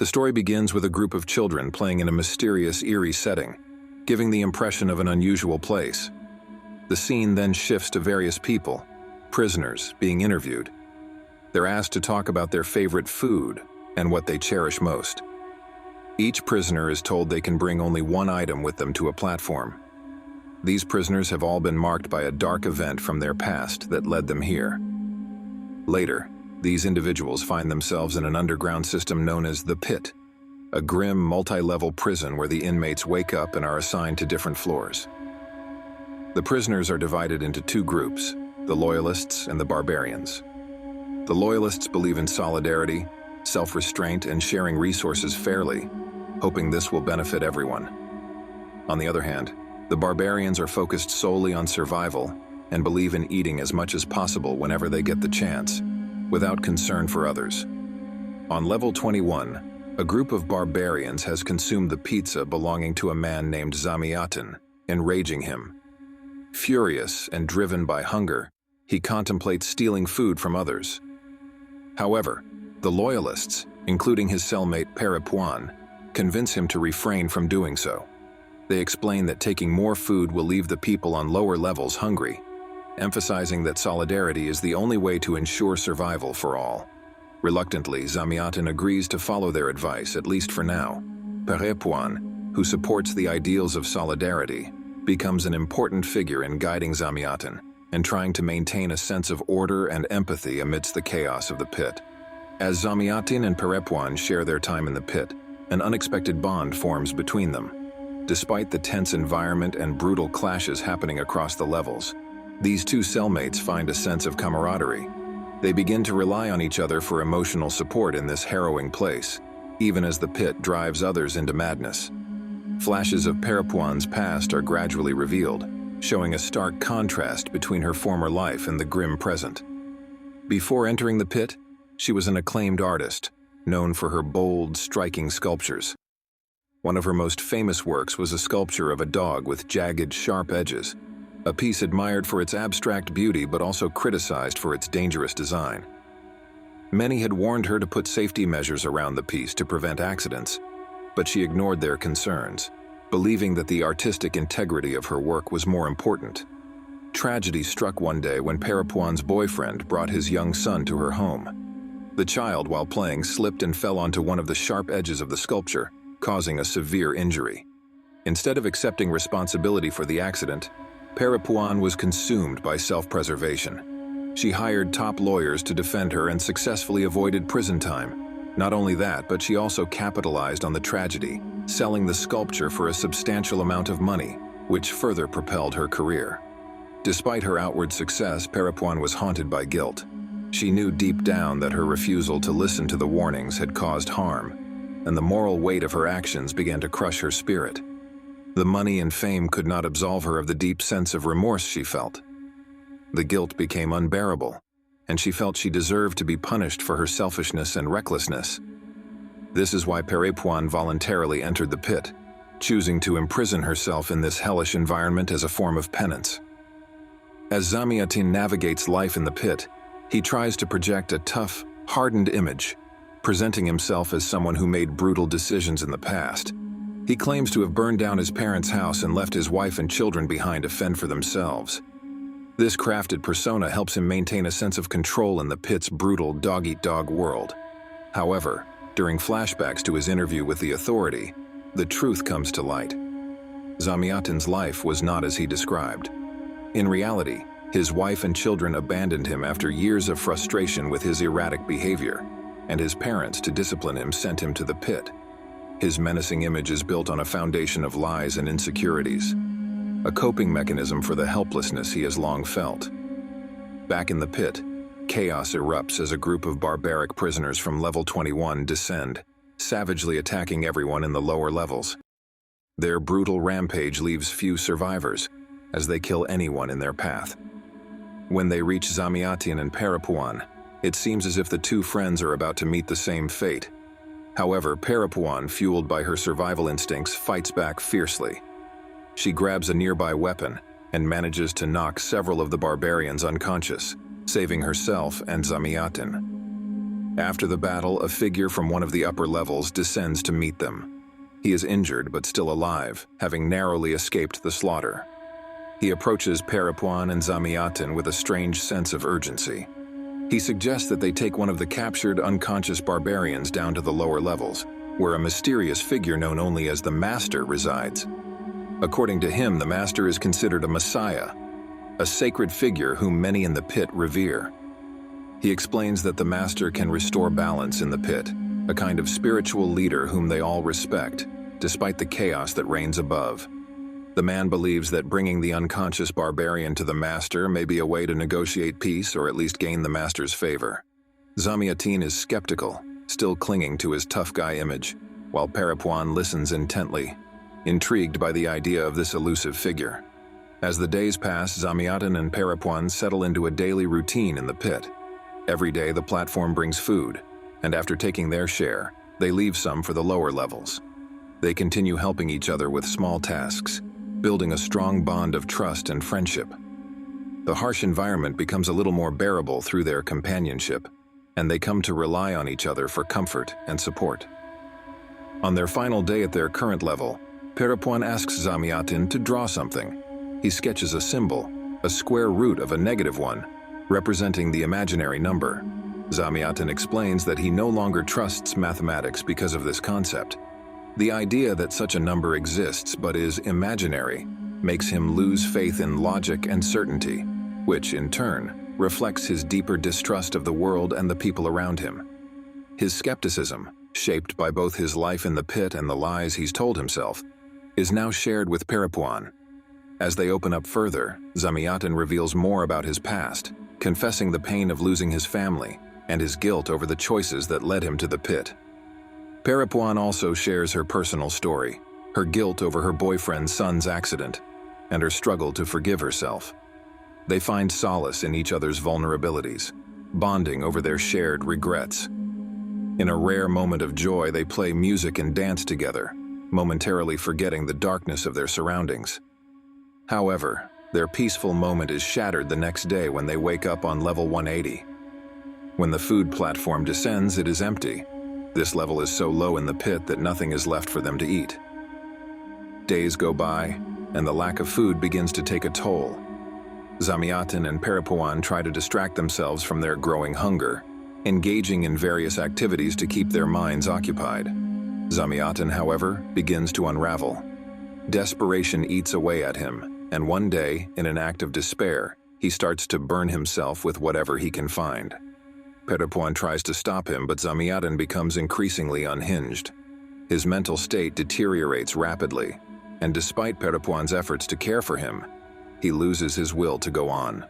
The story begins with a group of children playing in a mysterious, eerie setting, giving the impression of an unusual place. The scene then shifts to various people, prisoners, being interviewed. They're asked to talk about their favorite food and what they cherish most. Each prisoner is told they can bring only one item with them to a platform. These prisoners have all been marked by a dark event from their past that led them here. Later, these individuals find themselves in an underground system known as the Pit, a grim, multi-level prison where the inmates wake up and are assigned to different floors. The prisoners are divided into two groups, the Loyalists and the Barbarians. The Loyalists believe in solidarity, self-restraint, and sharing resources fairly, hoping this will benefit everyone. On the other hand, the Barbarians are focused solely on survival and believe in eating as much as possible whenever they get the chance, without concern for others. On level 21, a group of barbarians has consumed the pizza belonging to a man named Zamyatin, enraging him. Furious and driven by hunger, he contemplates stealing food from others. However, the Loyalists, including his cellmate Parapuan, convince him to refrain from doing so. They explain that taking more food will leave the people on lower levels hungry, emphasizing that solidarity is the only way to ensure survival for all. Reluctantly, Zamyatin agrees to follow their advice, at least for now. Parapuan, who supports the ideals of solidarity, becomes an important figure in guiding Zamyatin and trying to maintain a sense of order and empathy amidst the chaos of the pit. As Zamyatin and Parapuan share their time in the pit, an unexpected bond forms between them. Despite the tense environment and brutal clashes happening across the levels, these two cellmates find a sense of camaraderie. They begin to rely on each other for emotional support in this harrowing place, even as the pit drives others into madness. Flashes of Parapuan's past are gradually revealed, showing a stark contrast between her former life and the grim present. Before entering the pit, she was an acclaimed artist, known for her bold, striking sculptures. One of her most famous works was a sculpture of a dog with jagged, sharp edges, a piece admired for its abstract beauty but also criticized for its dangerous design. Many had warned her to put safety measures around the piece to prevent accidents, but she ignored their concerns, believing that the artistic integrity of her work was more important. Tragedy struck one day when Parapuan's boyfriend brought his young son to her home. The child, while playing, slipped and fell onto one of the sharp edges of the sculpture, causing a severe injury. Instead of accepting responsibility for the accident, Parapuan was consumed by self-preservation. She hired top lawyers to defend her and successfully avoided prison time. Not only that, but she also capitalized on the tragedy, selling the sculpture for a substantial amount of money, which further propelled her career. Despite her outward success, Parapuan was haunted by guilt. She knew deep down that her refusal to listen to the warnings had caused harm, and the moral weight of her actions began to crush her spirit. The money and fame could not absolve her of the deep sense of remorse she felt. The guilt became unbearable, and she felt she deserved to be punished for her selfishness and recklessness. This is why Parapuan voluntarily entered the pit, choosing to imprison herself in this hellish environment as a form of penance. As Zamyatin navigates life in the pit, he tries to project a tough, hardened image, presenting himself as someone who made brutal decisions in the past. He claims to have burned down his parents' house and left his wife and children behind to fend for themselves. This crafted persona helps him maintain a sense of control in the pit's brutal dog-eat-dog world. However, during flashbacks to his interview with the authority, the truth comes to light. Zamyatin's life was not as he described. In reality, his wife and children abandoned him after years of frustration with his erratic behavior, and his parents, to discipline him, sent him to the pit. His menacing image is built on a foundation of lies and insecurities, a coping mechanism for the helplessness he has long felt. Back in the pit, chaos erupts as a group of barbaric prisoners from level 21 descend, savagely attacking everyone in the lower levels. Their brutal rampage leaves few survivors, as they kill anyone in their path. When they reach Zamyatin and Parapuan, it seems as if the two friends are about to meet the same fate. However, Parapuan, fueled by her survival instincts, fights back fiercely. She grabs a nearby weapon and manages to knock several of the barbarians unconscious, saving herself and Zamyatin. After the battle, a figure from one of the upper levels descends to meet them. He is injured but still alive, having narrowly escaped the slaughter. He approaches Parapuan and Zamyatin with a strange sense of urgency. He suggests that they take one of the captured, unconscious barbarians down to the lower levels, where a mysterious figure known only as the Master resides. According to him, the Master is considered a messiah, a sacred figure whom many in the pit revere. He explains that the Master can restore balance in the pit, a kind of spiritual leader whom they all respect, despite the chaos that reigns above. The man believes that bringing the unconscious barbarian to the Master may be a way to negotiate peace or at least gain the Master's favor. Zamyatin is skeptical, still clinging to his tough guy image, while Parapuan listens intently, intrigued by the idea of this elusive figure. As the days pass, Zamyatin and Parapuan settle into a daily routine in the pit. Every day the platform brings food, and after taking their share, they leave some for the lower levels. They continue helping each other with small tasks, building a strong bond of trust and friendship. The harsh environment becomes a little more bearable through their companionship, and they come to rely on each other for comfort and support. On their final day at their current level, Parapuan asks Zamyatin to draw something. He sketches a symbol, a square root of a -1, representing the imaginary number. Zamyatin explains that he no longer trusts mathematics because of this concept. The idea that such a number exists but is imaginary makes him lose faith in logic and certainty, which, in turn, reflects his deeper distrust of the world and the people around him. His skepticism, shaped by both his life in the pit and the lies he's told himself, is now shared with Parapuan. As they open up further, Zamyatin reveals more about his past, confessing the pain of losing his family and his guilt over the choices that led him to the pit. Parapuan also shares her personal story, her guilt over her boyfriend's son's accident, and her struggle to forgive herself. They find solace in each other's vulnerabilities, bonding over their shared regrets. In a rare moment of joy, they play music and dance together, momentarily forgetting the darkness of their surroundings. However, their peaceful moment is shattered the next day when they wake up on level 180. When the food platform descends, it is empty. This level is so low in the pit that nothing is left for them to eat. Days go by, and the lack of food begins to take a toll. Zamyatin and Parapuan try to distract themselves from their growing hunger, engaging in various activities to keep their minds occupied. Zamyatin, however, begins to unravel. Desperation eats away at him, and one day, in an act of despair, he starts to burn himself with whatever he can find. Parapuan tries to stop him, but Zamyatin becomes increasingly unhinged. His mental state deteriorates rapidly, and despite Parapuan's efforts to care for him, he loses his will to go on.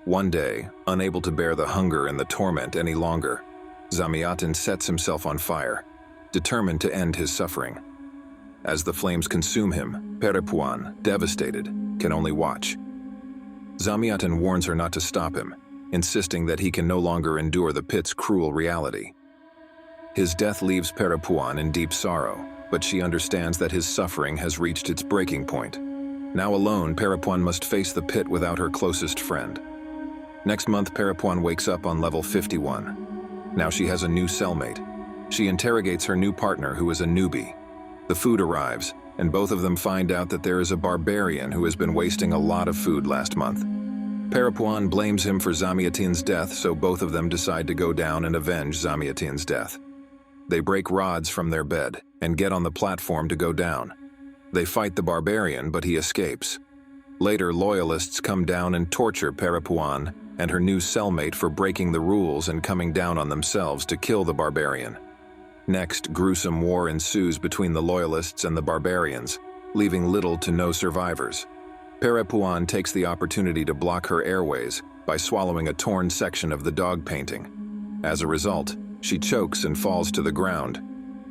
One day, unable to bear the hunger and the torment any longer, Zamyatin sets himself on fire, determined to end his suffering. As the flames consume him, Parapuan, devastated, can only watch. Zamyatin warns her not to stop him, insisting that he can no longer endure the pit's cruel reality. His death leaves Parapuan in deep sorrow, but she understands that his suffering has reached its breaking point. Now alone, Parapuan must face the pit without her closest friend. Next month, Parapuan wakes up on level 51. Now she has a new cellmate. She interrogates her new partner, who is a newbie. The food arrives, and both of them find out that there is a barbarian who has been wasting a lot of food last month. Parapuan blames him for Zamyatin's death, so both of them decide to go down and avenge Zamyatin's death. They break rods from their bed and get on the platform to go down. They fight the barbarian, but he escapes. Later, loyalists come down and torture Parapuan and her new cellmate for breaking the rules and coming down on themselves to kill the barbarian. Next, gruesome war ensues between the loyalists and the barbarians, leaving little to no survivors. Parapuan takes the opportunity to block her airways by swallowing a torn section of the dog painting. As a result, she chokes and falls to the ground,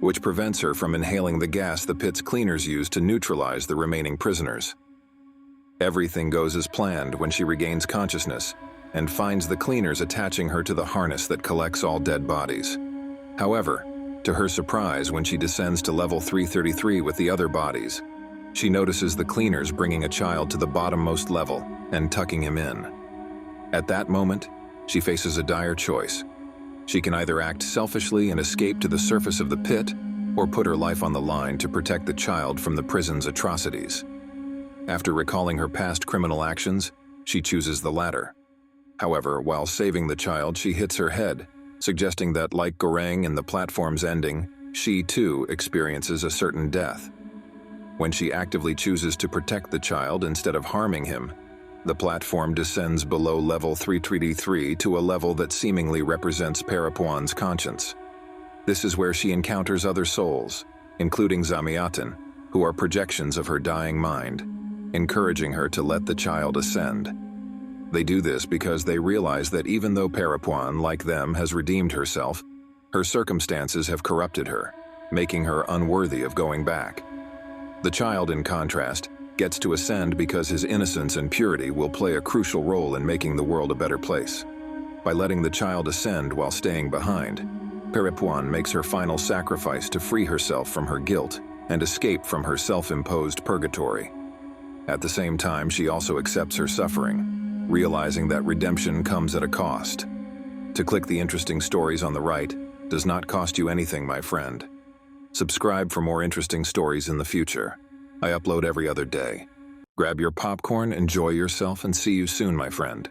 which prevents her from inhaling the gas the pit's cleaners use to neutralize the remaining prisoners. Everything goes as planned when she regains consciousness and finds the cleaners attaching her to the harness that collects all dead bodies. However, to her surprise, when she descends to level 333 with the other bodies, she notices the cleaners bringing a child to the bottommost level and tucking him in. At that moment, she faces a dire choice: She can either act selfishly and escape to the surface of the pit, or put her life on the line to protect the child from the prison's atrocities. After recalling her past criminal actions, she chooses the latter. However, while saving the child, she hits her head, suggesting that, like Goreng in the platform's ending, she too experiences a certain death. When she actively chooses to protect the child instead of harming him, the platform descends below level 333 to a level that seemingly represents Parapuan's conscience. This is where she encounters other souls, including Zamiatin, who are projections of her dying mind, encouraging her to let the child ascend. They do this because they realize that even though Parapuan, like them, has redeemed herself, her circumstances have corrupted her, making her unworthy of going back. The child, in contrast, gets to ascend because his innocence and purity will play a crucial role in making the world a better place. By letting the child ascend while staying behind, Parapuan makes her final sacrifice to free herself from her guilt and escape from her self-imposed purgatory. At the same time, she also accepts her suffering, realizing that redemption comes at a cost. To click the interesting stories on the right does not cost you anything, my friend. Subscribe for more interesting stories in the future. I upload every other day. Grab your popcorn, enjoy yourself, and see you soon, my friend.